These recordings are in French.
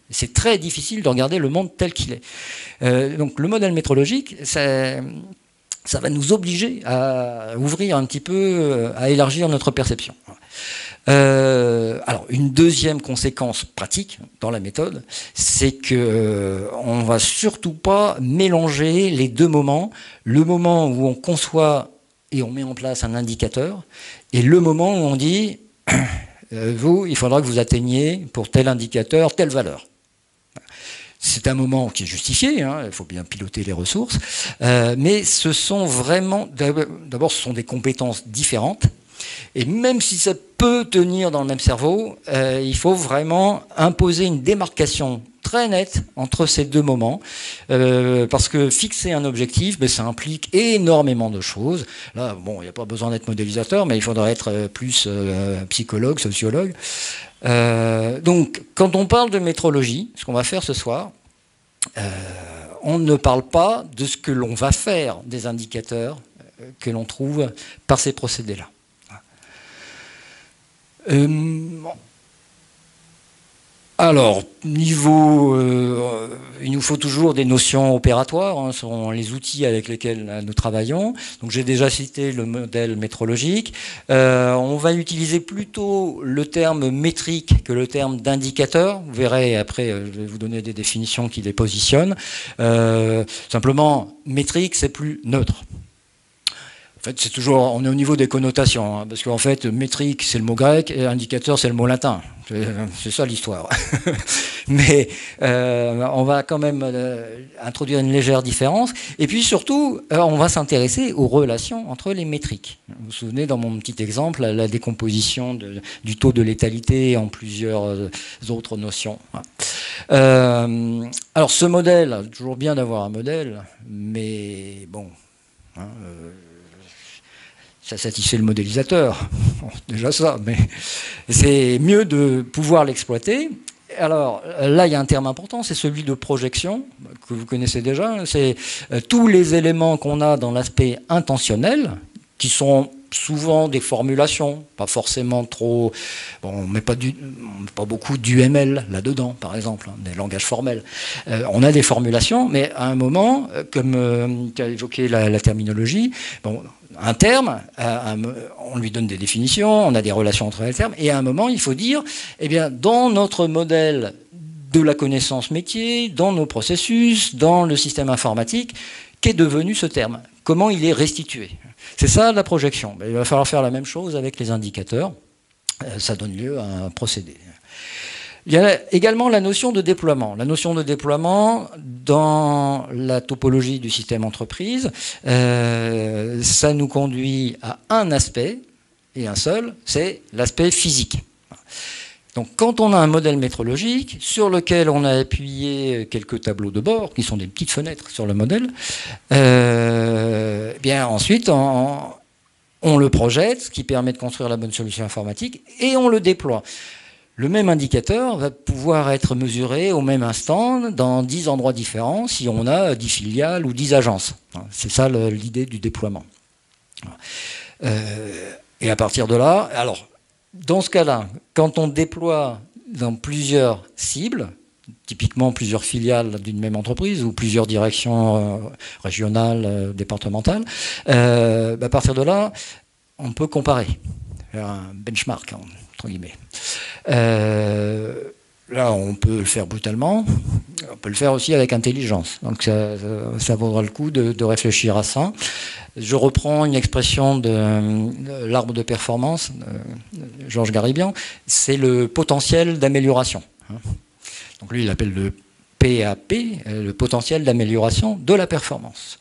C'est très difficile de regarder le monde tel qu'il est. Donc le modèle métrologique, ça va nous obliger à ouvrir un petit peu, à élargir notre perception. Alors, une deuxième conséquence pratique dans la méthode, c'est que on va surtout pas mélanger les deux moments, le moment où on conçoit et on met en place un indicateur, et le moment où on dit vous, il faudra que vous atteigniez pour tel indicateur telle valeur. C'est un moment qui est justifié, hein, il faut bien piloter les ressources, mais ce sont vraiment, d'abord ce sont des compétences différentes, et même si ça peut tenir dans le même cerveau, il faut vraiment imposer une démarcation très nette entre ces deux moments, parce que fixer un objectif, ça implique énormément de choses. Là, bon, il n'y a pas besoin d'être modélisateur, mais il faudrait être plus psychologue, sociologue. Donc, quand on parle de métrologie, ce qu'on va faire ce soir, on ne parle pas de ce que l'on va faire des indicateurs que l'on trouve par ces procédés-là. Alors, niveau, il nous faut toujours des notions opératoires, hein, ce sont les outils avec lesquels nous travaillons. Donc j'ai déjà cité le modèle métrologique. On va utiliser plutôt le terme métrique que le terme d'indicateur. Vous verrez, après, je vais vous donner des définitions qui les positionnent. Simplement, métrique, c'est plus neutre. En fait, c'est toujours, on est au niveau des connotations, hein, parce qu'en fait, métrique, c'est le mot grec, et indicateur, c'est le mot latin. C'est ça l'histoire. Mais on va quand même introduire une légère différence. Et puis surtout, on va s'intéresser aux relations entre les métriques. Vous vous souvenez, dans mon petit exemple, la décomposition du taux de létalité en plusieurs autres notions. Alors, ce modèle, toujours bien d'avoir un modèle, mais bon... Hein, ça satisfait le modélisateur, bon, déjà ça, mais c'est mieux de pouvoir l'exploiter. Alors là, il y a un terme important, c'est celui de projection, que vous connaissez déjà. C'est tous les éléments qu'on a dans l'aspect intentionnel, qui sont souvent des formulations, pas forcément trop... Bon, on ne met pas beaucoup d'UML là-dedans, par exemple, hein, des langages formels. On a des formulations, mais à un moment, comme tu as évoqué la terminologie, bon, un terme, on lui donne des définitions, on a des relations entre les termes, et à un moment, il faut dire, eh bien, dans notre modèle de la connaissance métier, dans nos processus, dans le système informatique, qu'est devenu ce terme? Comment il est restitué? C'est ça la projection. Il va falloir faire la même chose avec les indicateurs. Ça donne lieu à un procédé. Il y a également la notion de déploiement. La notion de déploiement, dans la topologie du système entreprise, ça nous conduit à un aspect, et un seul, c'est l'aspect physique. Donc quand on a un modèle métrologique sur lequel on a appuyé quelques tableaux de bord, qui sont des petites fenêtres sur le modèle, bien ensuite on le projette, ce qui permet de construire la bonne solution informatique, et on le déploie. Le même indicateur va pouvoir être mesuré au même instant dans 10 endroits différents si on a 10 filiales ou 10 agences. C'est ça l'idée du déploiement. Et à partir de là, alors, dans ce cas-là, quand on déploie dans plusieurs cibles, typiquement plusieurs filiales d'une même entreprise ou plusieurs directions régionales, départementales, à partir de là, on peut comparer, faire un benchmark, entre guillemets. Là, on peut le faire brutalement, on peut le faire aussi avec intelligence. Donc ça vaudra le coup de réfléchir à ça. Je reprends une expression de l'arbre de performance, Georges Garibian, c'est le potentiel d'amélioration. Donc lui, il appelle le PAP, le potentiel d'amélioration de la performance.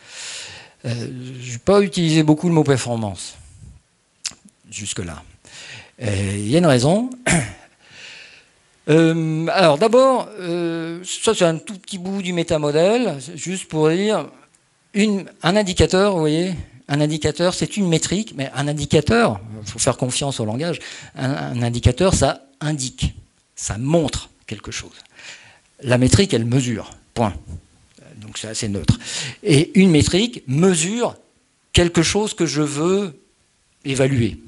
Je n'ai pas utilisé beaucoup le mot performance, jusque-là. Il y a une raison. Alors d'abord, ça c'est un tout petit bout du métamodèle, juste pour dire, un indicateur, vous voyez, un indicateur c'est une métrique, mais un indicateur, il faut faire confiance au langage, un indicateur ça indique, ça montre quelque chose. La métrique elle mesure, point. Donc c'est assez neutre. Et une métrique mesure quelque chose que je veux évaluer,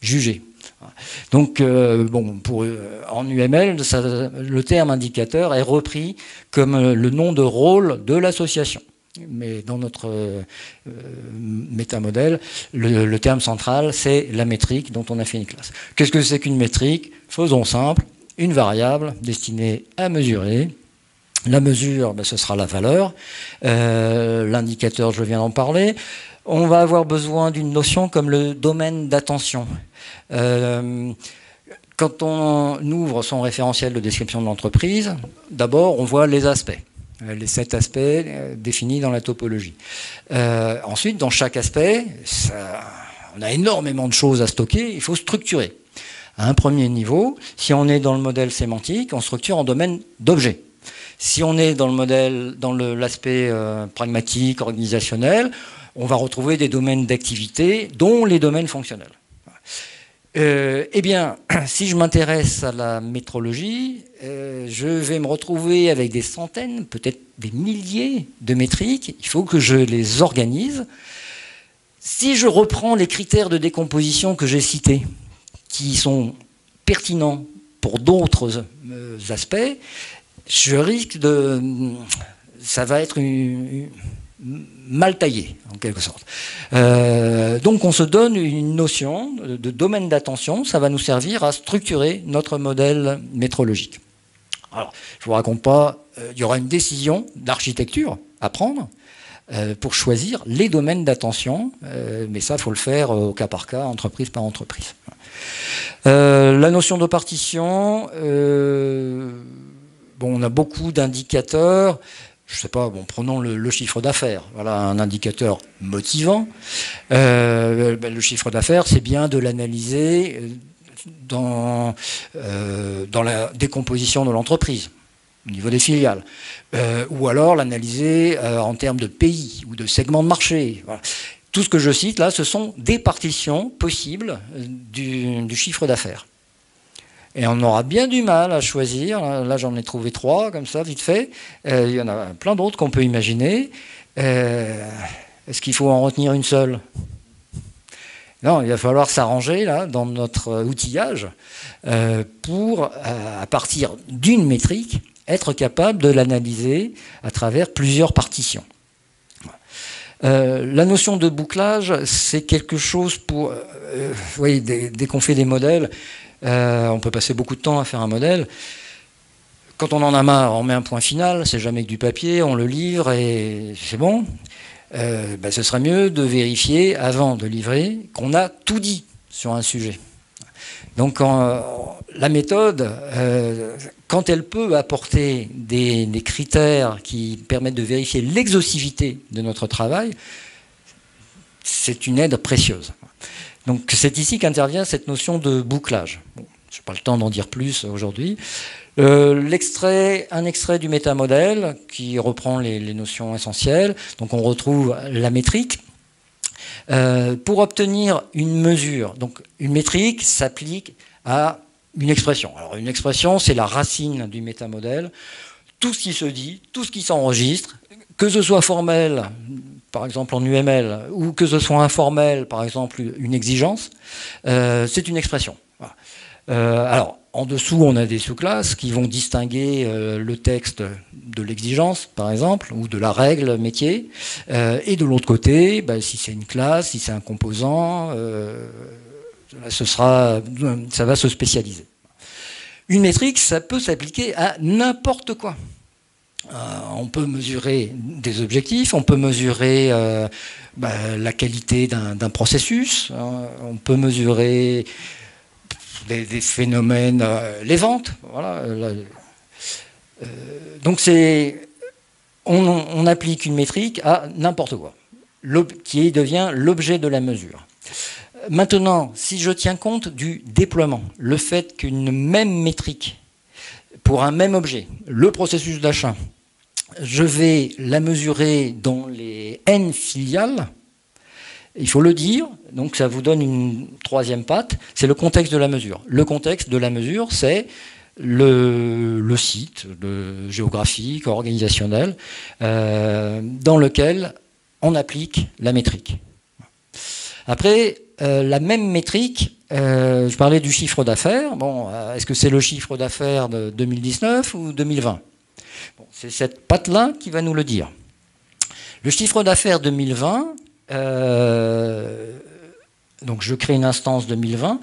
juger. Donc, bon, en UML, le terme indicateur est repris comme le nom de rôle de l'association. Mais dans notre métamodèle, le terme central, c'est la métrique dont on a fait une classe. Qu'est-ce que c'est qu'une métrique? Faisons simple, une variable destinée à mesurer. La mesure, ce sera la valeur. L'indicateur, je viens d'en parler. On va avoir besoin d'une notion comme le domaine d'attention. Quand on ouvre son référentiel de description de l'entreprise, d'abord, on voit les aspects. Les 7 aspects définis dans la topologie. Ensuite, dans chaque aspect, on a énormément de choses à stocker, il faut structurer. À un premier niveau, si on est dans le modèle sémantique, on structure en domaine d'objets. Si on est dans le modèle, dans l'aspect pragmatique, organisationnel, on va retrouver des domaines d'activité, dont les domaines fonctionnels. Eh bien, si je m'intéresse à la métrologie, je vais me retrouver avec des centaines, peut-être des milliers de métriques. Il faut que je les organise. Si je reprends les critères de décomposition que j'ai cités, qui sont pertinents pour d'autres aspects, je risque de... ça va être mal taillé, en quelque sorte. Donc on se donne une notion de domaine d'attention, ça va nous servir à structurer notre modèle métrologique. Alors, je ne vous raconte pas, il y aura une décision d'architecture à prendre pour choisir les domaines d'attention, mais ça, il faut le faire au cas par cas, entreprise par entreprise. La notion de partition, bon, on a beaucoup d'indicateurs. Je ne sais pas, bon, prenons le chiffre d'affaires. Voilà un indicateur motivant. Le chiffre d'affaires, c'est bien de l'analyser dans la décomposition de l'entreprise, au niveau des filiales. Ou alors l'analyser en termes de pays ou de segments de marché. Voilà. Tout ce que je cite là, ce sont des partitions possibles du chiffre d'affaires. Et on aura bien du mal à choisir. Là, j'en ai trouvé 3, comme ça, vite fait. Il y en a plein d'autres qu'on peut imaginer. Est-ce qu'il faut en retenir une seule? Non, il va falloir s'arranger là dans notre outillage pour, à partir d'une métrique, être capable de l'analyser à travers plusieurs partitions. La notion de bouclage, c'est quelque chose pour... vous voyez, dès qu'on fait des modèles, on peut passer beaucoup de temps à faire un modèle. Quand on en a marre, on met un point final, c'est jamais que du papier, on le livre et c'est bon. Ce serait mieux de vérifier avant de livrer qu'on a tout dit sur un sujet. Donc la méthode, quand elle peut apporter des critères qui permettent de vérifier l'exhaustivité de notre travail, c'est une aide précieuse. Donc c'est ici qu'intervient cette notion de bouclage. Bon, je n'ai pas le temps d'en dire plus aujourd'hui. Un extrait du métamodèle qui reprend les notions essentielles. Donc on retrouve la métrique. Pour obtenir une mesure, donc une métrique s'applique à une expression. Alors une expression, c'est la racine du métamodèle. Tout ce qui se dit, tout ce qui s'enregistre, que ce soit formel, par exemple en UML, ou que ce soit informel, par exemple une exigence, c'est une expression. Voilà. Alors, en dessous, on a des sous-classes qui vont distinguer le texte de l'exigence, par exemple, ou de la règle métier. Et de l'autre côté, si c'est une classe, si c'est un composant, ça va se spécialiser. Une métrique, ça peut s'appliquer à n'importe quoi. On peut mesurer des objectifs, on peut mesurer la qualité d'un processus, on peut mesurer des phénomènes, les ventes. Voilà. Donc on applique une métrique à n'importe quoi, qui devient l'objet de la mesure. Maintenant, si je tiens compte du déploiement, le fait qu'une même métrique, pour un même objet, le processus d'achat, je vais la mesurer dans les N filiales, il faut le dire, donc ça vous donne une troisième patte, c'est le contexte de la mesure. Le contexte de la mesure, c'est le site géographique, organisationnel, dans lequel on applique la métrique. Après, la même métrique, je parlais du chiffre d'affaires. Bon, est-ce que c'est le chiffre d'affaires de 2019 ou 2020? Bon, c'est cette patte-là qui va nous le dire. Le chiffre d'affaires 2020, donc je crée une instance 2020,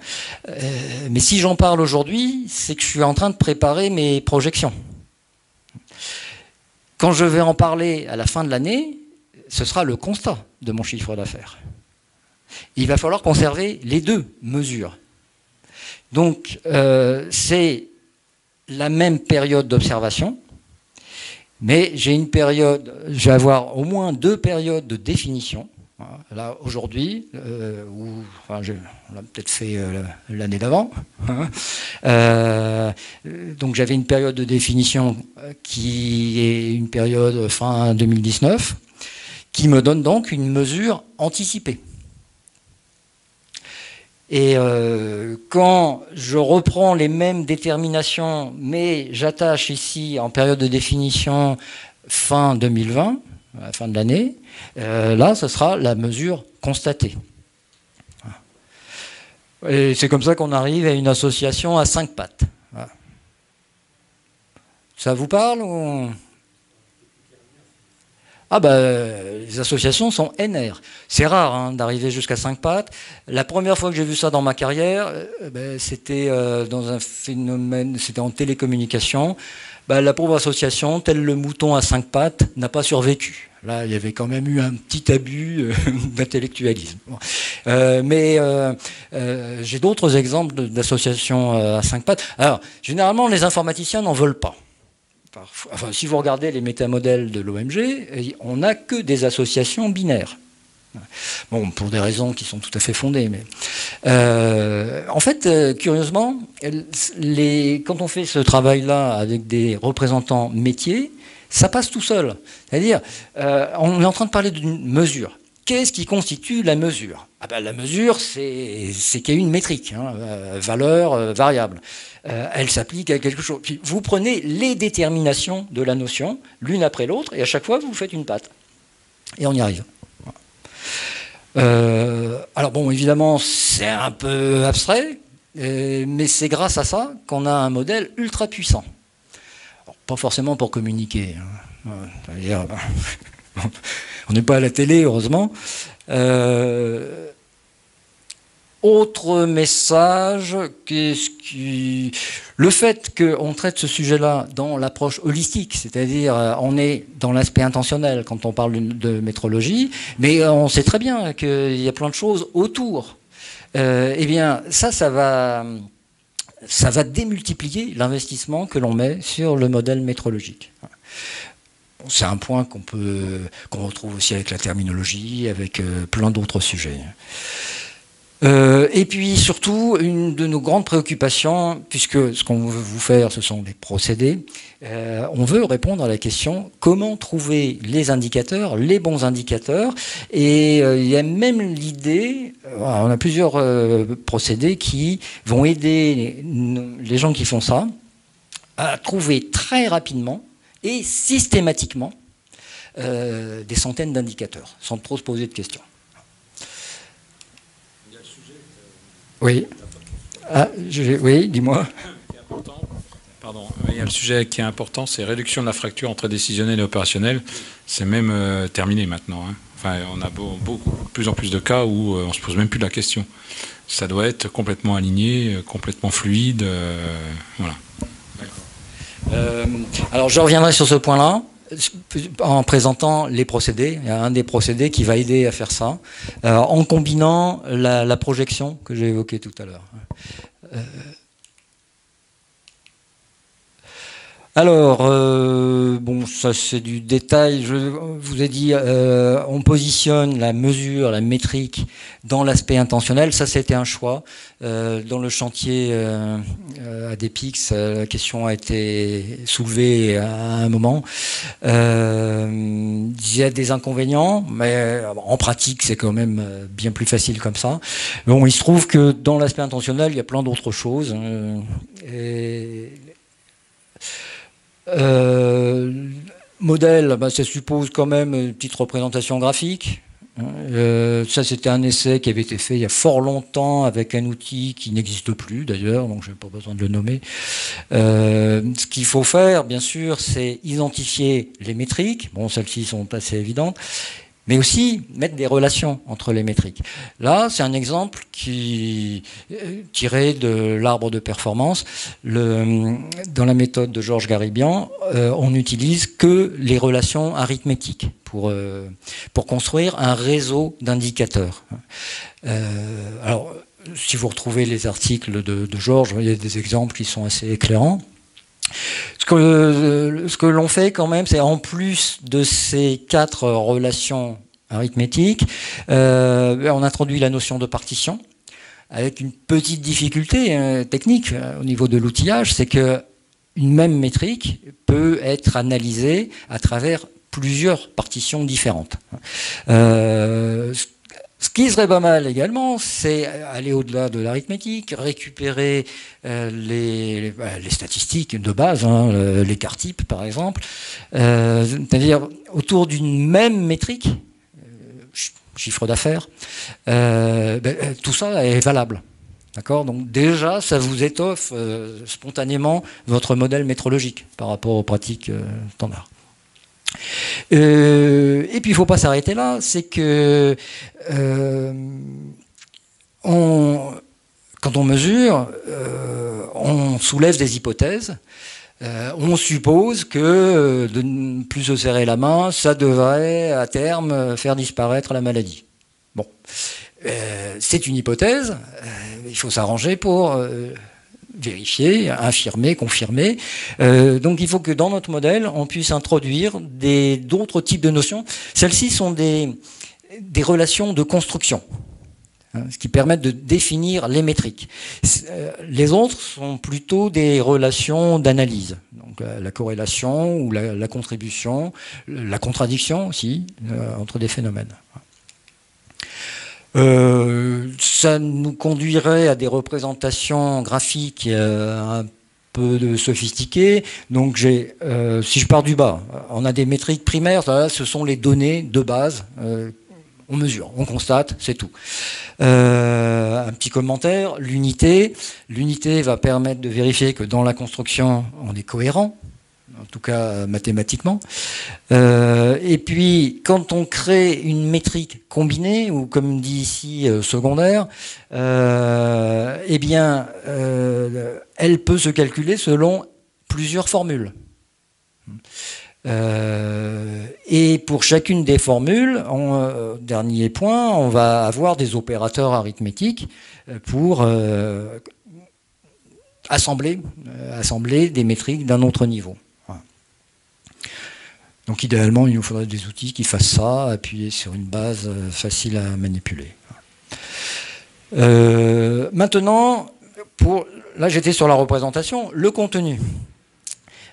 mais si j'en parle aujourd'hui, c'est que je suis en train de préparer mes projections. Quand je vais en parler à la fin de l'année, ce sera le constat de mon chiffre d'affaires. Il va falloir conserver les deux mesures. Donc, c'est la même période d'observation, mais j'ai une période, je vais avoir au moins 2 périodes de définition. Là, aujourd'hui, on l'a peut-être fait l'année d'avant. Donc, j'avais une période de définition qui est une période fin 2019, qui me donne donc une mesure anticipée. Et quand je reprends les mêmes déterminations, mais j'attache ici en période de définition fin 2020, à la fin de l'année, là, ce sera la mesure constatée. Et c'est comme ça qu'on arrive à une association à 5 pattes. Ça vous parle ou... Ah les associations sont NR. C'est rare d'arriver jusqu'à 5 pattes. La première fois que j'ai vu ça dans ma carrière, c'était dans un phénomène, c'était en télécommunication. La pauvre association, tel le mouton à 5 pattes, n'a pas survécu. Là, il y avait quand même eu un petit abus d'intellectualisme. Mais j'ai d'autres exemples d'associations à 5 pattes. Alors, généralement, les informaticiens n'en veulent pas. Enfin, si vous regardez les métamodèles de l'OMG, on n'a que des associations binaires. Bon, pour des raisons qui sont tout à fait fondées. Mais en fait, curieusement, quand on fait ce travail-là avec des représentants métiers, ça passe tout seul. C'est-à-dire, on est en train de parler d'une mesure. Qu'est-ce qui constitue la mesure? La mesure, c'est qu'il y a une métrique, valeur, variable. Elle s'applique à quelque chose. Puis vous prenez les déterminations de la notion, l'une après l'autre, et à chaque fois, vous faites une patte. Et on y arrive. Alors bon, évidemment, c'est un peu abstrait, mais c'est grâce à ça qu'on a un modèle ultra puissant. Alors, pas forcément pour communiquer. C'est-à-dire, on n'est pas à la télé, heureusement. Autre message, le fait qu'on traite ce sujet-là dans l'approche holistique, c'est-à-dire on est dans l'aspect intentionnel quand on parle de métrologie, mais on sait très bien qu'il y a plein de choses autour. Eh bien, ça va démultiplier l'investissement que l'on met sur le modèle métrologique. C'est un point qu'on retrouve aussi avec la terminologie, avec plein d'autres sujets. Et puis surtout, une de nos grandes préoccupations, puisque ce qu'on veut vous faire, ce sont des procédés, on veut répondre à la question comment trouver les indicateurs, les bons indicateurs. Et il y a même l'idée, on a plusieurs procédés qui vont aider les gens qui font ça à trouver très rapidement et systématiquement des centaines d'indicateurs, sans trop se poser de questions. Oui. Oui, dis-moi. Pardon. Il y a le sujet qui est important, c'est réduction de la fracture entre décisionnel et opérationnel. C'est même terminé maintenant. Enfin, on a de plus en plus de cas où on se pose même plus la question. Ça doit être complètement aligné, complètement fluide. Voilà. Alors, je reviendrai sur ce point-là en présentant les procédés. Il y a un des procédés qui va aider à faire ça, en combinant la projection que j'ai évoquée tout à l'heure. Alors, bon, ça c'est du détail. Je vous ai dit, on positionne la mesure, la métrique dans l'aspect intentionnel. Ça, c'était un choix. Dans le chantier ADPIX, la question a été soulevée à un moment. Il y a des inconvénients, mais en pratique, c'est quand même bien plus facile comme ça. Bon, il se trouve que dans l'aspect intentionnel, il y a plein d'autres choses. Modèle, ça suppose quand même une petite représentation graphique. Ça, c'était un essai qui avait été fait il y a fort longtemps avec un outil qui n'existe plus d'ailleurs, donc je n'ai pas besoin de le nommer. Ce qu'il faut faire, bien sûr, c'est identifier les métriques. Bon, celles-ci sont assez évidentes. Mais aussi mettre des relations entre les métriques. Là, c'est un exemple tiré de l'arbre de performance. Dans la méthode de Georges Garibian, on n'utilise que les relations arithmétiques pour construire un réseau d'indicateurs. Alors, si vous retrouvez les articles de Georges, il y a des exemples qui sont assez éclairants. Ce que l'on fait quand même, c'est en plus de ces 4 relations arithmétiques, on introduit la notion de partition, avec une petite difficulté technique au niveau de l'outillage, c'est que une même métrique peut être analysée à travers plusieurs partitions différentes. Ce qui serait pas mal également, c'est aller au-delà de l'arithmétique, récupérer les statistiques de base, l'écart type par exemple, c'est-à-dire autour d'une même métrique, chiffre d'affaires, tout ça est valable. D'accord ? Donc déjà, ça vous étoffe spontanément votre modèle métrologique par rapport aux pratiques standards. Et puis il ne faut pas s'arrêter là, c'est que quand on mesure, on soulève des hypothèses, on suppose que de plus se serrer la main, ça devrait à terme faire disparaître la maladie. Bon, c'est une hypothèse, il faut s'arranger pour vérifier, infirmer, confirmer. Donc il faut que dans notre modèle, on puisse introduire d'autres types de notions. Celles-ci sont des relations de construction, ce qui permettent de définir les métriques. Les autres sont plutôt des relations d'analyse, donc la corrélation ou la contribution, la contradiction aussi entre des phénomènes. Ça nous conduirait à des représentations graphiques un peu sophistiquées. Donc si je pars du bas, on a des métriques primaires, ce sont les données de base. On mesure, on constate, c'est tout. Un petit commentaire, l'unité va permettre de vérifier que dans la construction, on est cohérent, en tout cas mathématiquement. Et puis, quand on crée une métrique combinée, ou comme dit ici, secondaire, eh bien, elle peut se calculer selon plusieurs formules. Et pour chacune des formules, dernier point, on va avoir des opérateurs arithmétiques pour assembler des métriques d'un autre niveau. Voilà. Donc idéalement, il nous faudrait des outils qui fassent ça, appuyés sur une base facile à manipuler. Maintenant, là j'étais sur la représentation, le contenu.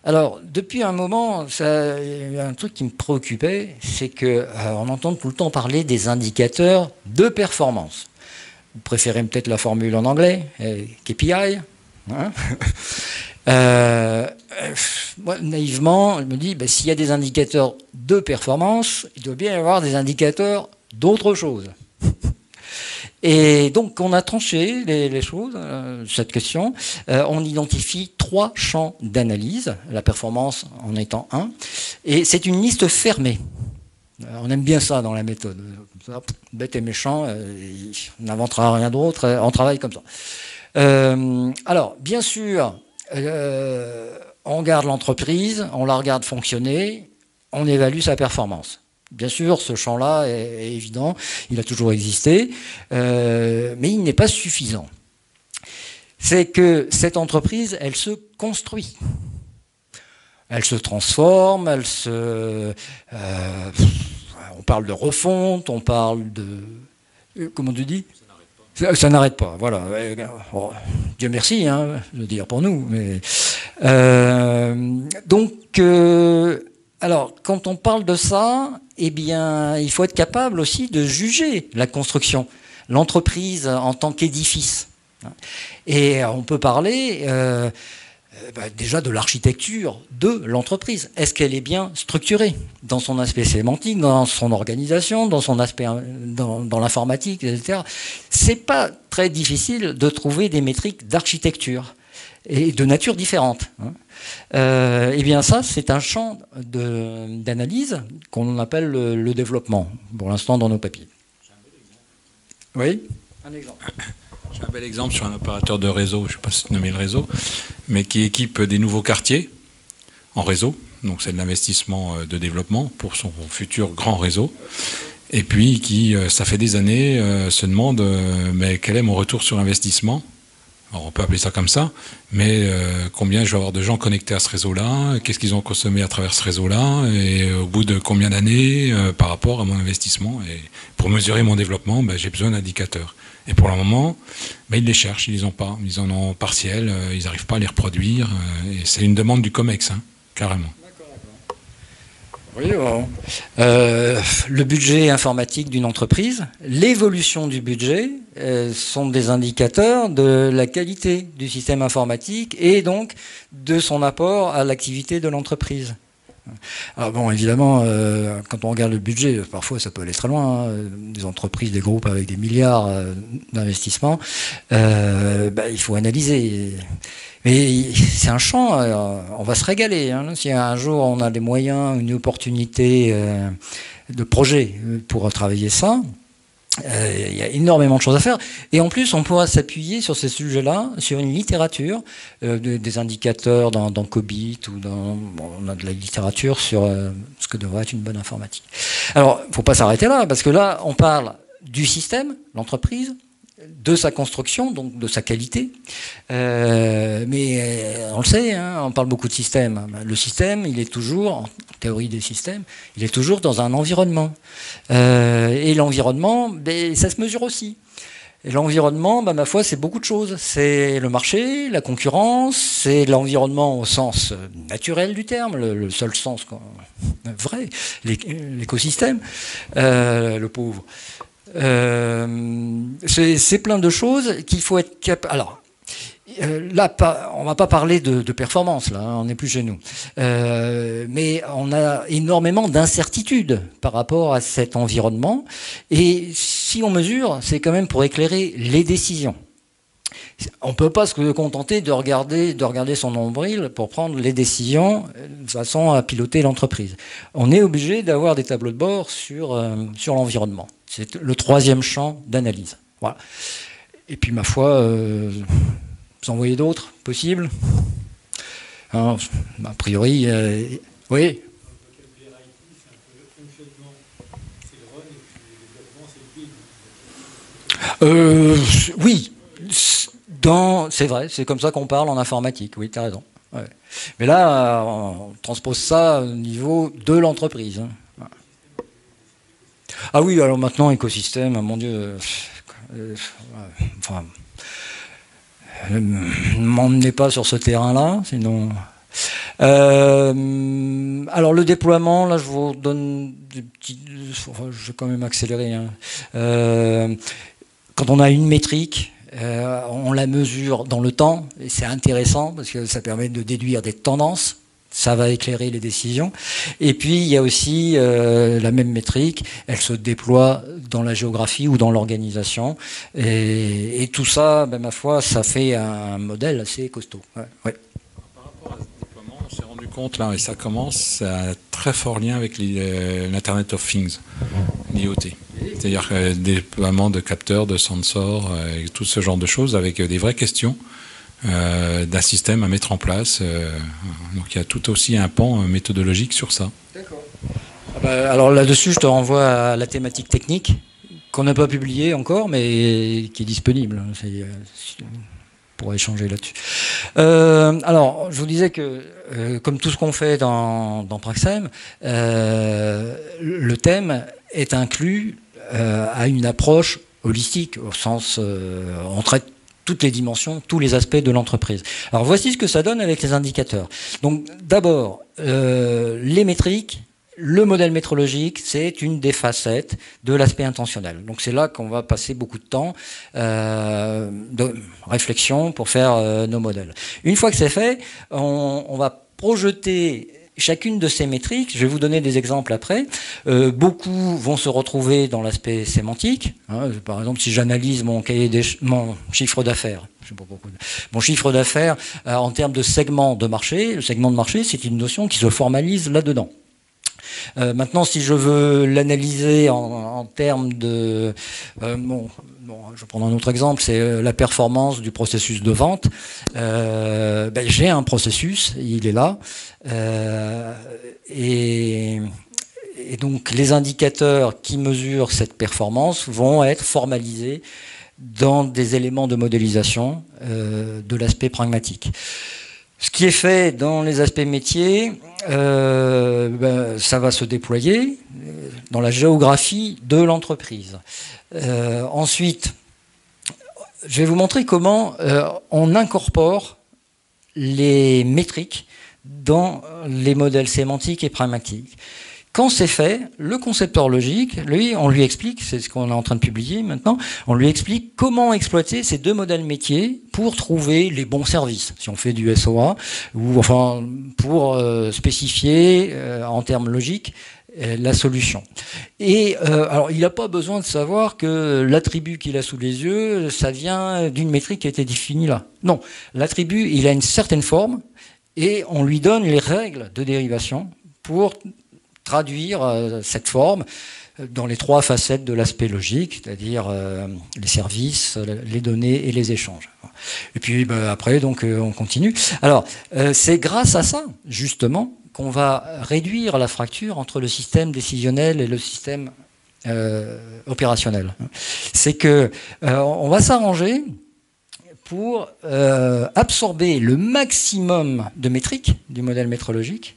Alors, depuis un moment, il y a un truc qui me préoccupait, c'est qu'on entend tout le temps parler des indicateurs de performance. Vous préférez peut-être la formule en anglais, KPI. Hein, moi, naïvement, je me dis, s'il y a des indicateurs de performance, il doit bien y avoir des indicateurs d'autre chose. Et donc, on a tranché les choses, cette question. On identifie 3 champs d'analyse, la performance en étant un, et c'est une liste fermée. On aime bien ça dans la méthode. Comme ça, bête et méchant, on n'inventera rien d'autre, on travaille comme ça. Alors, bien sûr, on regarde l'entreprise, on la regarde fonctionner, on évalue sa performance. Bien sûr, ce champ-là est évident, il a toujours existé, mais il n'est pas suffisant. C'est que cette entreprise, elle se construit. Elle se transforme, on parle de refonte, on parle de... Comment tu dis ? Ça n'arrête pas, voilà. Oh, Dieu merci, hein, je veux dire, pour nous. Mais, alors, quand on parle de ça, eh bien, il faut être capable aussi de juger la construction, l'entreprise en tant qu'édifice. Et on peut parler déjà de l'architecture de l'entreprise. Est-ce qu'elle est bien structurée dans son aspect sémantique, dans son organisation, dans son aspect dans l'informatique, etc. C'est pas très difficile de trouver des métriques d'architecture et de nature différente. Eh bien ça, c'est un champ d'analyse qu'on appelle le développement, pour l'instant dans nos papiers. Oui, un exemple. J'ai un bel exemple sur un opérateur de réseau, je ne sais pas si tu nommer le réseau, mais qui équipe des nouveaux quartiers en réseau. Donc c'est de l'investissement de développement pour son futur grand réseau. Et puis qui, ça fait des années, se demande mais quel est mon retour sur investissement? Alors on peut appeler ça comme ça, mais combien je vais avoir de gens connectés à ce réseau-là, qu'est-ce qu'ils ont consommé à travers ce réseau-là, et au bout de combien d'années par rapport à mon investissement. Et pour mesurer mon développement, j'ai besoin d'indicateurs. Et pour le moment, ils les cherchent, ils les ont pas, ils en ont partiel, ils n'arrivent pas à les reproduire. Et c'est une demande du COMEX, carrément. Oui, bon. Le budget informatique d'une entreprise, l'évolution du budget sont des indicateurs de la qualité du système informatique et donc de son apport à l'activité de l'entreprise. Alors bon, évidemment, quand on regarde le budget, parfois ça peut aller très loin. Des entreprises, des groupes avec des milliards d'investissements, il faut analyser. Mais c'est un champ, on va se régaler. Si un jour on a des moyens, une opportunité de projet pour travailler ça, il y a énormément de choses à faire. Et en plus, on pourra s'appuyer sur ces sujets-là, sur une littérature, des indicateurs dans COBIT, ou on a de la littérature sur ce que devrait être une bonne informatique. Alors, il ne faut pas s'arrêter là, parce que là, on parle du système, l'entreprise, de sa construction, donc de sa qualité. Mais on le sait, on parle beaucoup de système. Le système, il est toujours, en théorie des systèmes, il est toujours dans un environnement. Et l'environnement, ça se mesure aussi. Et l'environnement, ma foi, c'est beaucoup de choses. C'est le marché, la concurrence, c'est l'environnement au sens naturel du terme, le seul sens vrai, l'écosystème, le pauvre. C'est plein de choses qu'il faut être capable. Alors, là, on va pas parler de performance, là, on n'est plus chez nous. Mais on a énormément d'incertitudes par rapport à cet environnement. Et si on mesure, c'est quand même pour éclairer les décisions. On ne peut pas se contenter de regarder son nombril pour prendre les décisions de façon à piloter l'entreprise. On est obligé d'avoir des tableaux de bord sur l'environnement. C'est le troisième champ d'analyse. Voilà. Et puis, ma foi, vous en voyez d'autres possibles? A priori, oui. Oui. C'est vrai, c'est comme ça qu'on parle en informatique, oui, tu as raison. Ouais. Mais là, on transpose ça au niveau de l'entreprise. Ah oui, alors maintenant, écosystème, mon Dieu, enfin, ne m'emmenez pas sur ce terrain-là, sinon... alors le déploiement, là je vous donne des petits... Enfin, je vais quand même accélérer. Quand on a une métrique, on la mesure dans le temps, et c'est intéressant parce que ça permet de déduire des tendances, ça va éclairer les décisions. Et puis il y a aussi la même métrique, elle se déploie dans la géographie ou dans l'organisation, et tout ça, ma foi, ça fait un modèle assez costaud. Ouais. Par rapport à ce déploiement, on s'est rendu compte là, et ça commence, ça a très fort lien avec l'Internet of Things, l'IoT. C'est-à-dire des déploiements de capteurs, de sensors, et tout ce genre de choses, avec des vraies questions d'un système à mettre en place. Donc il y a tout aussi un pan méthodologique sur ça. D'accord. Alors là-dessus, je te renvoie à la thématique technique, qu'on n'a pas publiée encore, mais qui est disponible. On pourra échanger là-dessus. Alors, je vous disais que, comme tout ce qu'on fait dans Praxem, le thème est inclus à une approche holistique, au sens on traite toutes les dimensions, tous les aspects de l'entreprise. Alors voici ce que ça donne avec les indicateurs. Donc d'abord, les métriques, le modèle métrologique, c'est une des facettes de l'aspect intentionnel. Donc c'est là qu'on va passer beaucoup de temps de réflexion pour faire nos modèles. Une fois que c'est fait, on va projeter chacune de ces métriques. Je vais vous donner des exemples après. Beaucoup vont se retrouver dans l'aspect sémantique. Hein, par exemple, si j'analyse mon chiffre d'affaires, je sais pas pourquoi, mon chiffre d'affaires en termes de segment de marché, le segment de marché, c'est une notion qui se formalise là-dedans. Maintenant, si je veux l'analyser en termes de... je vais prendre un autre exemple, c'est la performance du processus de vente. J'ai un processus, il est là. Et donc, les indicateurs qui mesurent cette performance vont être formalisés dans des éléments de modélisation de l'aspect pragmatique. Ce qui est fait dans les aspects métiers, ça va se déployer dans la géographie de l'entreprise. Ensuite, je vais vous montrer comment on incorpore les métriques dans les modèles sémantiques et pragmatiques. Quand c'est fait, le concepteur logique, lui, on lui explique, c'est ce qu'on est en train de publier maintenant, on lui explique comment exploiter ces deux modèles métiers pour trouver les bons services, si on fait du SOA, ou enfin pour spécifier en termes logiques la solution. Et alors, il n'a pas besoin de savoir que l'attribut qu'il a sous les yeux, ça vient d'une métrique qui a été définie là. Non, l'attribut, il a une certaine forme, et on lui donne les règles de dérivation pour traduire cette forme dans les trois facettes de l'aspect logique, c'est-à-dire les services, les données et les échanges. Et puis après, donc, on continue. Alors, c'est grâce à ça, justement, qu'on va réduire la fracture entre le système décisionnel et le système opérationnel. C'est que on va s'arranger pour absorber le maximum de métriques du modèle métrologique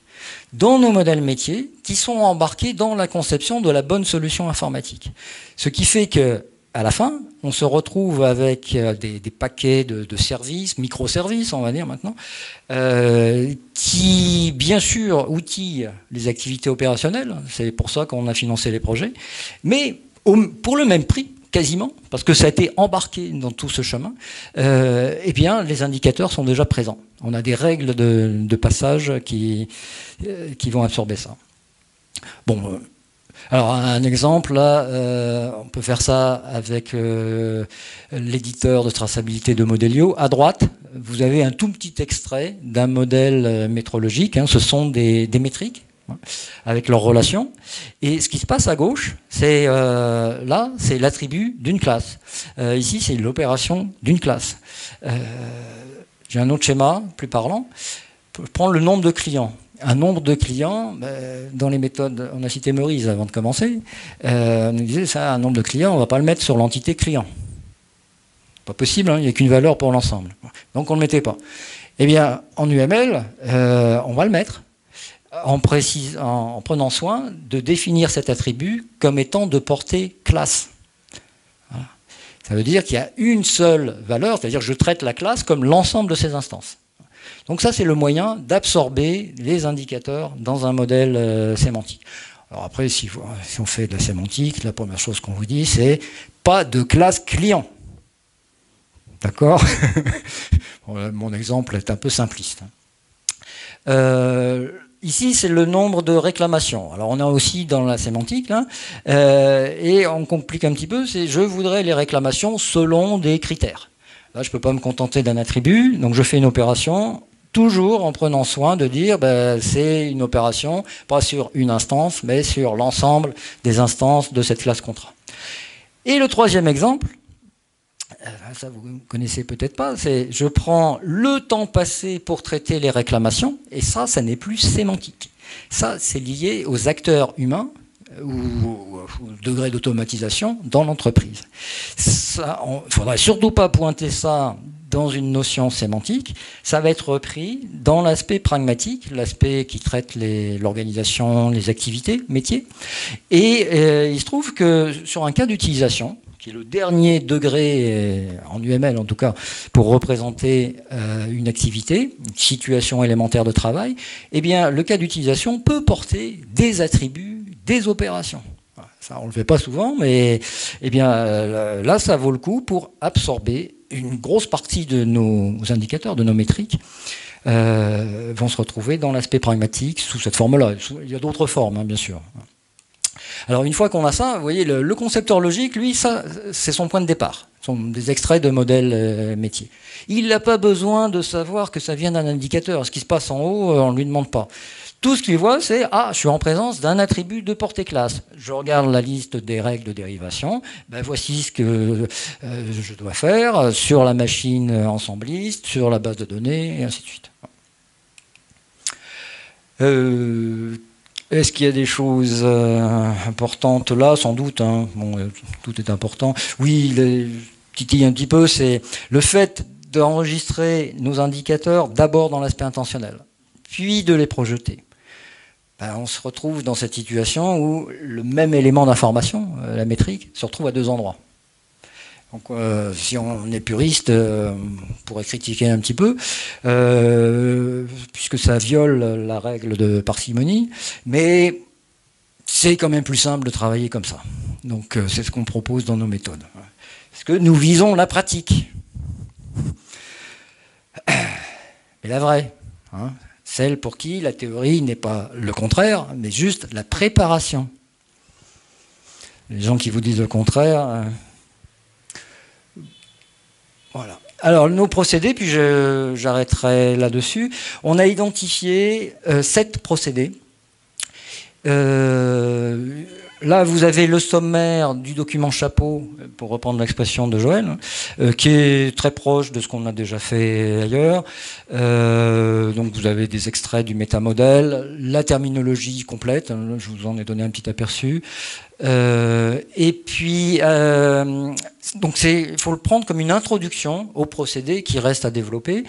dans nos modèles métiers qui sont embarqués dans la conception de la bonne solution informatique. Ce qui fait que, à la fin, on se retrouve avec des paquets de services, microservices, on va dire maintenant, qui, bien sûr, outillent les activités opérationnelles. C'est pour ça qu'on a financé les projets. Mais pour le même prix, quasiment, parce que ça a été embarqué dans tout ce chemin, eh bien, les indicateurs sont déjà présents. On a des règles de passage qui vont absorber ça. Bon, alors un exemple, là, on peut faire ça avec l'éditeur de traçabilité de Modelio. À droite, vous avez un tout petit extrait d'un modèle métrologique. Hein, ce sont des métriques avec leurs relations. Et ce qui se passe à gauche, c'est là, c'est l'attribut d'une classe. Ici, c'est l'opération d'une classe. J'ai un autre schéma, plus parlant. Je prends le nombre de clients. Un nombre de clients, dans les méthodes, on a cité Meurice avant de commencer, on nous disait ça, un nombre de clients, on ne va pas le mettre sur l'entité client. Pas possible, hein, il n'y a qu'une valeur pour l'ensemble. Donc on ne le mettait pas. Eh bien, en UML, on va le mettre. En prenant soin de définir cet attribut comme étant de portée classe. Voilà. Ça veut dire qu'il y a une seule valeur, c'est-à-dire que je traite la classe comme l'ensemble de ses instances. Donc ça, c'est le moyen d'absorber les indicateurs dans un modèle sémantique. Alors après, si on fait de la sémantique, la première chose qu'on vous dit, c'est pas de classe client. D'accord? Mon exemple est un peu simpliste. Ici, c'est le nombre de réclamations. Alors, on est aussi dans la sémantique, là, et on complique un petit peu, c'est je voudrais les réclamations selon des critères. Là, je ne peux pas me contenter d'un attribut, donc je fais une opération, toujours en prenant soin de dire c'est une opération, pas sur une instance, mais sur l'ensemble des instances de cette classe contrat. Et le troisième exemple, ça vous ne connaissez peut-être pas, c'est je prends le temps passé pour traiter les réclamations, et ça n'est plus sémantique. Ça, c'est lié aux acteurs humains ou au degré d'automatisation dans l'entreprise. Il ne faudrait surtout pas pointer ça dans une notion sémantique, ça va être repris dans l'aspect pragmatique, l'aspect qui traite l'organisation, les activités, métiers. Et il se trouve que sur un cas d'utilisation, qui est le dernier degré, en UML en tout cas, pour représenter une activité, une situation élémentaire de travail, eh bien, le cas d'utilisation peut porter des attributs, des opérations. Ça, on ne le fait pas souvent, mais eh bien, là, ça vaut le coup pour absorber une grosse partie de nos indicateurs, de nos métriques, vont se retrouver dans l'aspect pragmatique sous cette forme-là. Il y a d'autres formes, hein, bien sûr. Alors une fois qu'on a ça, vous voyez, le concepteur logique, lui, ça, c'est son point de départ. Ce sont des extraits de modèles métiers. Il n'a pas besoin de savoir que ça vient d'un indicateur. Ce qui se passe en haut, on ne lui demande pas. Tout ce qu'il voit, c'est « Ah, je suis en présence d'un attribut de portée classe. Je regarde la liste des règles de dérivation. Ben, voici ce que je dois faire sur la machine ensembliste, sur la base de données, et ainsi de suite. » Est-ce qu'il y a des choses importantes là? Sans doute. Hein. Bon, tout est important. Oui, titille un petit peu, c'est le fait d'enregistrer nos indicateurs d'abord dans l'aspect intentionnel, puis de les projeter. Ben, on se retrouve dans cette situation où le même élément d'information, la métrique, se retrouve à deux endroits. Donc, si on est puriste, on pourrait critiquer un petit peu, puisque ça viole la règle de parcimonie, mais c'est quand même plus simple de travailler comme ça. Donc, c'est ce qu'on propose dans nos méthodes. Parce que nous visons la pratique. Mais la vraie, hein, celle pour qui la théorie n'est pas le contraire, mais juste la préparation. Les gens qui vous disent le contraire... Voilà. Alors, nos procédés, puis j'arrêterai là-dessus. On a identifié 7 procédés. Là, vous avez le sommaire du document chapeau, pour reprendre l'expression de Joël, qui est très proche de ce qu'on a déjà fait ailleurs. Donc, vous avez des extraits du métamodèle, la terminologie complète, je vous en ai donné un petit aperçu. Et puis, donc il faut le prendre comme une introduction au procédé qui reste à développer,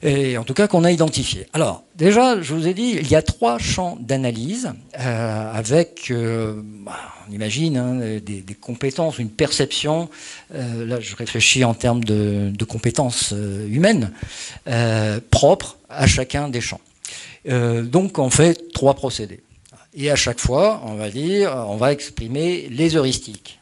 et en tout cas qu'on a identifié. Alors, déjà, je vous ai dit, il y a 3 champs d'analyse avec, on imagine, hein, des compétences, une perception, là je réfléchis en termes de compétences humaines, propres à chacun des champs. Donc on fait 3 procédés. Et à chaque fois, on va exprimer les heuristiques.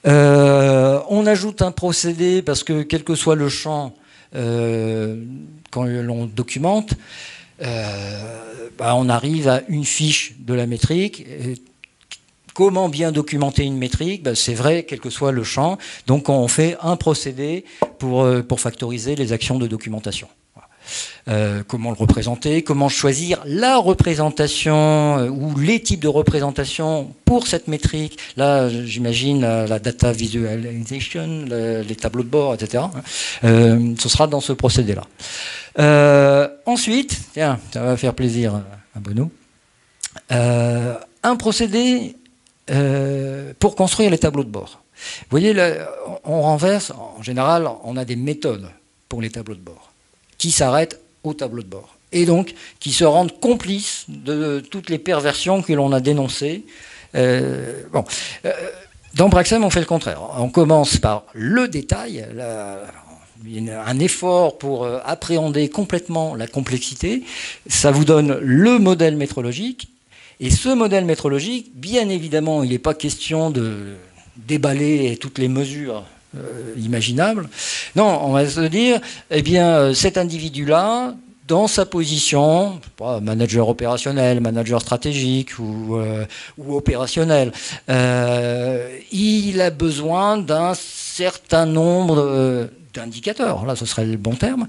On ajoute un procédé parce que quel que soit le champ, quand l'on documente, on arrive à une fiche de la métrique. Comment bien documenter une métrique? C'est vrai, quel que soit le champ. Donc on fait un procédé pour factoriser les actions de documentation. Comment le représenter, comment choisir la représentation ou les types de représentation pour cette métrique. Là, j'imagine la data visualization, les tableaux de bord, etc. Ce sera dans ce procédé-là. Ensuite, tiens, ça va faire plaisir à Bono, un procédé pour construire les tableaux de bord. Vous voyez, là, on renverse, en général, on a des méthodes pour les tableaux de bord qui s'arrêtent au tableau de bord, et donc qui se rendent complices de toutes les perversions que l'on a dénoncées. Dans Praxem, on fait le contraire. On commence par le détail, un effort pour appréhender complètement la complexité. Ça vous donne le modèle métrologique, et ce modèle métrologique, bien évidemment, il n'est pas question de déballer toutes les mesures imaginable. Non, on va se dire, eh bien, cet individu-là, dans sa position, manager opérationnel, manager stratégique ou opérationnel, il a besoin d'un certain nombre d'indicateurs. Là, ce serait le bon terme.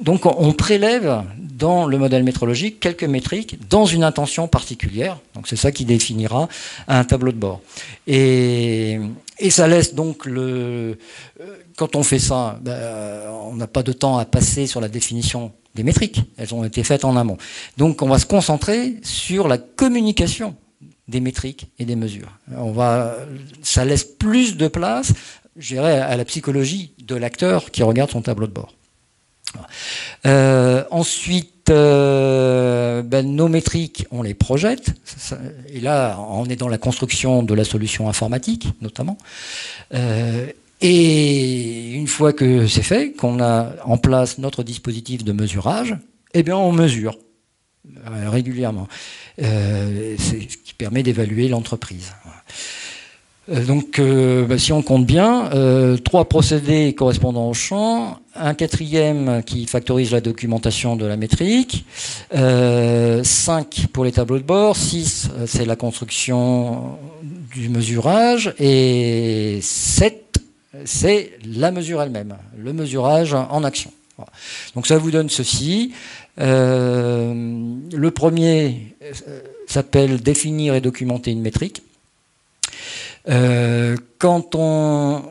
Donc, on prélève dans le modèle métrologique quelques métriques dans une intention particulière. Donc, c'est ça qui définira un tableau de bord. Et ça laisse donc quand on fait ça, on n'a pas de temps à passer sur la définition des métriques. Elles ont été faites en amont. Donc, on va se concentrer sur la communication des métriques et des mesures. Ça laisse plus de place, je dirais, à la psychologie de l'acteur qui regarde son tableau de bord. Ensuite, nos métriques, on les projette. Et là, on est dans la construction de la solution informatique, notamment. Et une fois que c'est fait, qu'on a en place notre dispositif de mesurage, eh bien, on mesure régulièrement. C'est ce qui permet d'évaluer l'entreprise. Donc, si on compte bien, 3 procédés correspondant au champ, un 4e qui factorise la documentation de la métrique, 5 pour les tableaux de bord, 6 c'est la construction du mesurage, et 7 c'est la mesure elle-même, le mesurage en action. Voilà. Donc ça vous donne ceci. Le premier s'appelle définir et documenter une métrique. Quand on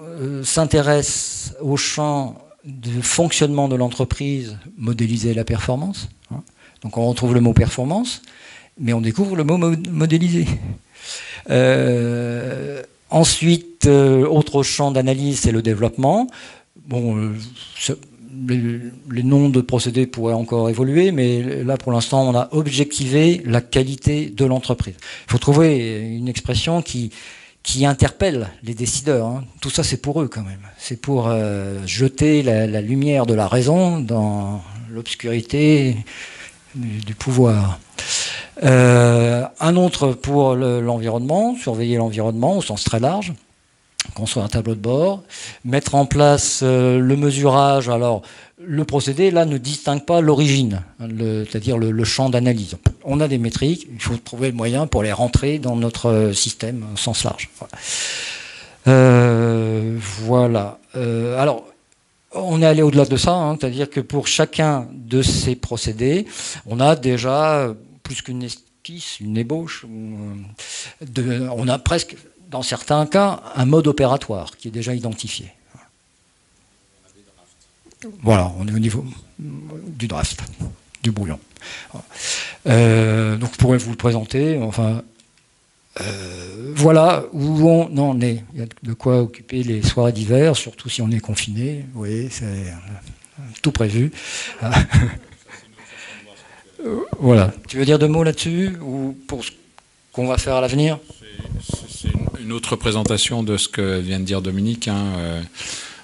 s'intéresse au champ de fonctionnement de l'entreprise, modéliser la performance, hein, donc on retrouve le mot performance, mais on découvre le mot modéliser. Ensuite, autre champ d'analyse, c'est le développement. Bon, les noms de procédés pourraient encore évoluer, mais là, pour l'instant, on a objectivé la qualité de l'entreprise. Il faut trouver une expression qui interpelle les décideurs. Hein. Tout ça, c'est pour eux quand même. C'est pour jeter la lumière de la raison dans l'obscurité du pouvoir. Un autre pour l'environnement, surveiller l'environnement au sens très large, construire un tableau de bord, mettre en place le mesurage. Alors, le procédé, là, ne distingue pas l'origine, c'est-à-dire le champ d'analyse. On a des métriques, il faut trouver le moyen pour les rentrer dans notre système au sens large. Voilà. Alors, on est allé au-delà de ça, hein, c'est-à-dire que pour chacun de ces procédés, on a déjà plus qu'une esquisse, une ébauche. On a presque, dans certains cas, un mode opératoire qui est déjà identifié. Voilà, on est au niveau du draft, du brouillon. Donc je pourrais vous le présenter. Enfin, voilà où on en est. Il y a de quoi occuper les soirées d'hiver, surtout si on est confiné. Vous voyez, c'est tout prévu. Voilà. Tu veux dire 2 mots là-dessus ou pour ce qu'on va faire à l'avenir? C'est une autre présentation de ce que vient de dire Dominique. Hein.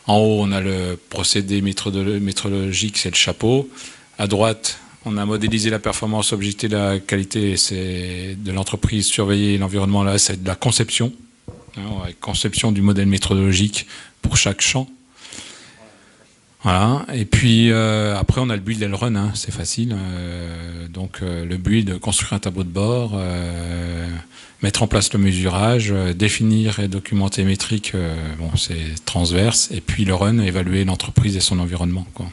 En haut, on a le procédé métrologique, c'est le chapeau. À droite, on a modélisé la performance, objecté la qualité de l'entreprise, surveiller l'environnement. Là, c'est de la conception. Hein, conception du modèle méthodologique pour chaque champ. Voilà. Et puis après on a le build et le run, hein, c'est facile. Donc le build, construire un tableau de bord, mettre en place le mesurage, définir et documenter métriques, bon c'est transverse. Et puis le run, évaluer l'entreprise et son environnement, quoi.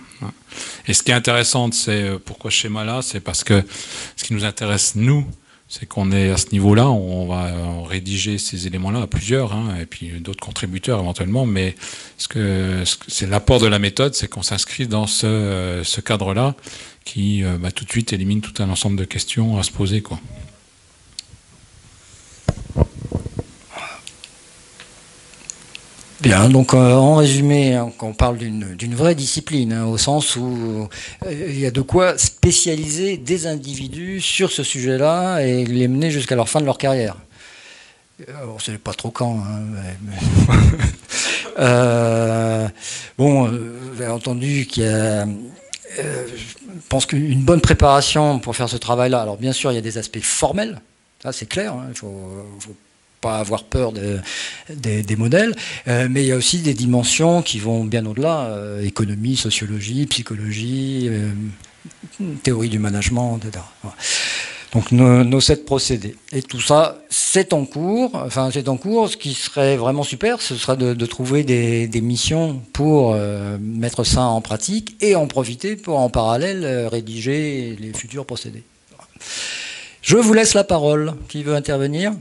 Et ce qui est intéressant, c'est pourquoi ce schéma-là, c'est parce que ce qui nous intéresse nous, c'est qu'on est à ce niveau-là, on va rédiger ces éléments-là à plusieurs, hein, et puis d'autres contributeurs éventuellement, mais ce que c'est l'apport de la méthode, c'est qu'on s'inscrit dans ce cadre-là qui tout de suite élimine tout un ensemble de questions à se poser, quoi. Bien, donc en résumé, hein, on parle d'une vraie discipline, hein, au sens où il y a de quoi spécialiser des individus sur ce sujet-là et les mener jusqu'à leur fin de leur carrière. Bon, c'est pas trop quand, hein, bon, vous avez entendu qu'il y a... je pense qu'une bonne préparation pour faire ce travail-là, alors bien sûr il y a des aspects formels, ça c'est clair, hein, il faut pas avoir peur des modèles, mais il y a aussi des dimensions qui vont bien au-delà, économie, sociologie, psychologie, théorie du management, etc. Voilà. Donc nos 7 procédés. Et tout ça, c'est en cours. Enfin, c'est en cours. Ce qui serait vraiment super, ce serait de trouver des missions pour mettre ça en pratique et en profiter pour en parallèle rédiger les futurs procédés. Voilà. Je vous laisse la parole. Qui veut intervenir ?